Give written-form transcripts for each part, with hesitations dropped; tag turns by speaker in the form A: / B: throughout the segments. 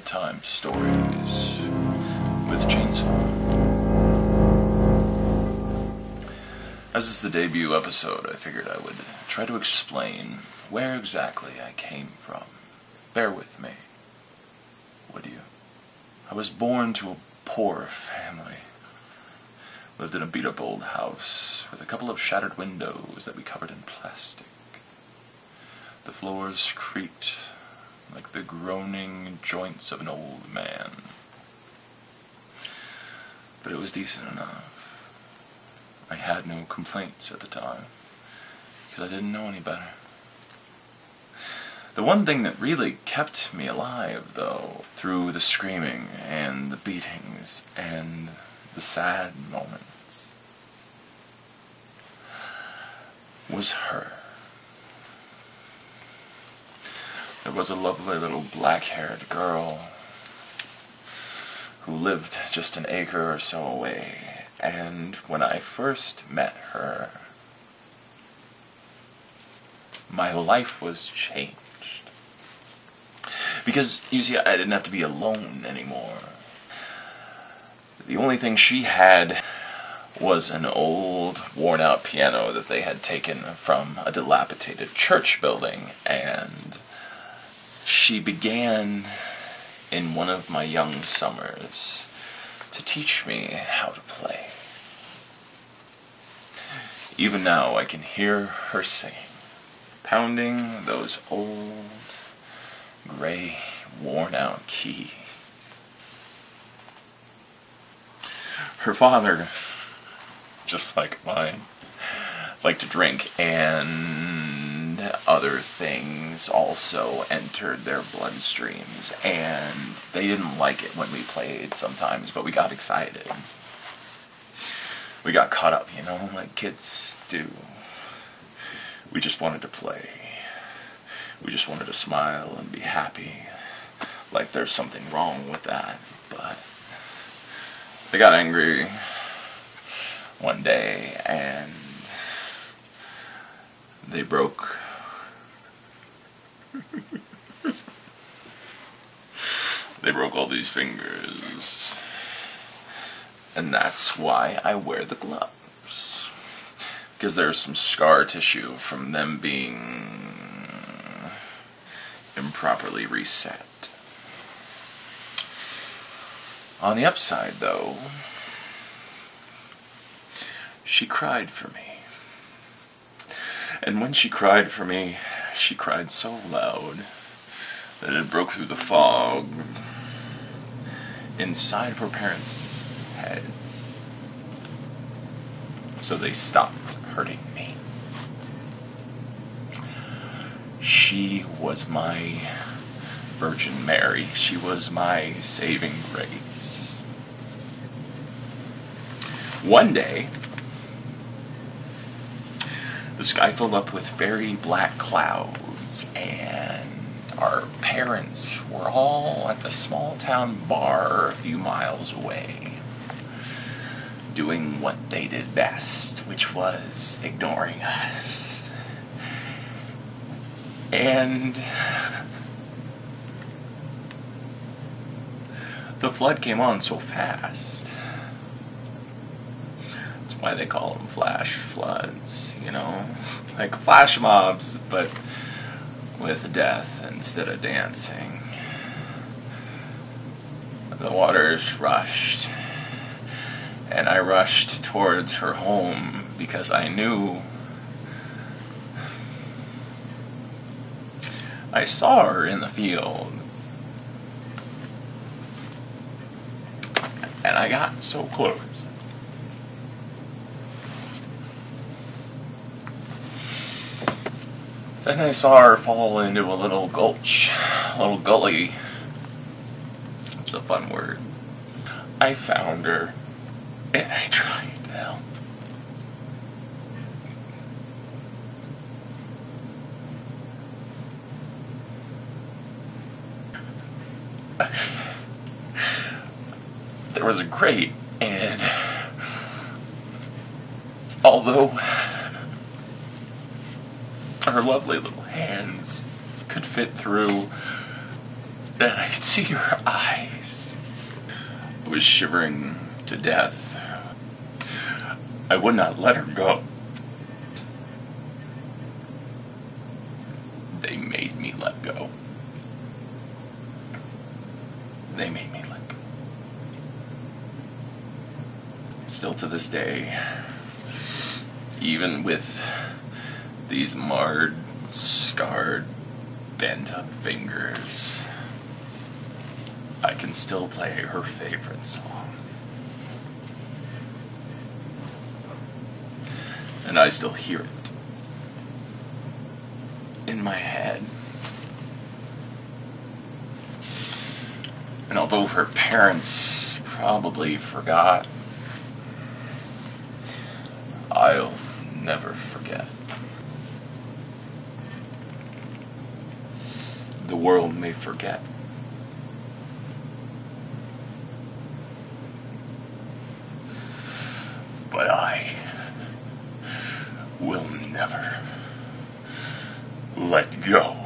A: Bedtime Stories with Chainsaw. As it's the debut episode, I figured I would try to explain where exactly I came from. Bear with me, would you? I was born to a poor family. Lived in a beat-up old house with a couple of shattered windows that we covered in plastic. The floors creaked like the groaning joints of an old man. But it was decent enough. I had no complaints at the time, because I didn't know any better. The one thing that really kept me alive, though, through the screaming and the beatings and the sad moments, was her. There was a lovely little black-haired girl who lived just an acre or so away, and when I first met her, my life was changed. Because, you see, I didn't have to be alone anymore. The only thing she had was an old, worn-out piano that they had taken from a dilapidated church building, and she began, in one of my young summers, to teach me how to play. Even now, I can hear her singing, pounding those old, gray, worn-out keys. Her father, just like mine, liked to drink, and other things also entered their bloodstreams, and they didn't like it when we played sometimes, but we got excited. We got caught up, like kids do. We just wanted to play. We just wanted to smile and be happy, like there's something wrong with that, but they got angry one day, and they broke all these fingers, and that's why I wear the gloves, because there's some scar tissue from them being improperly reset. On the upside, though, she cried for me. And when she cried for me, she cried so loud that it broke through the fog inside of her parents' heads. So they stopped hurting me. She was my Virgin Mary. She was my saving grace. One day, the sky filled up with very black clouds, and our parents were all at the small town bar a few miles away, doing what they did best, which was ignoring us. And the flood came on so fast. That's why they call them flash floods, like flash mobs, but with death instead of dancing. The waters rushed, and I rushed towards her home because I knew I saw her in the field, and I got so close. Then I saw her fall into a little gulch, a little gully. It's a fun word. I found her, and I tried to help. There was a grate, and although her lovely little hands could fit through, and I could see her eyes. I was shivering to death. I would not let her go. They made me let go. They made me let go. Still to this day, even with these marred, scarred, bent-up fingers, I can still play her favorite song. And I still hear it in my head. And although her parents probably forgot, I'll never forget. The world may forget, but I will never let go.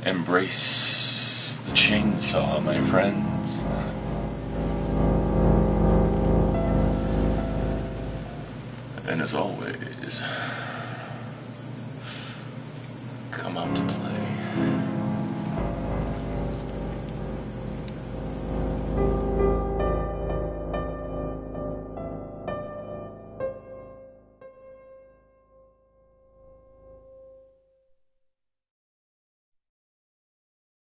A: Embrace the chainsaw, my friends. And as always, come out to play.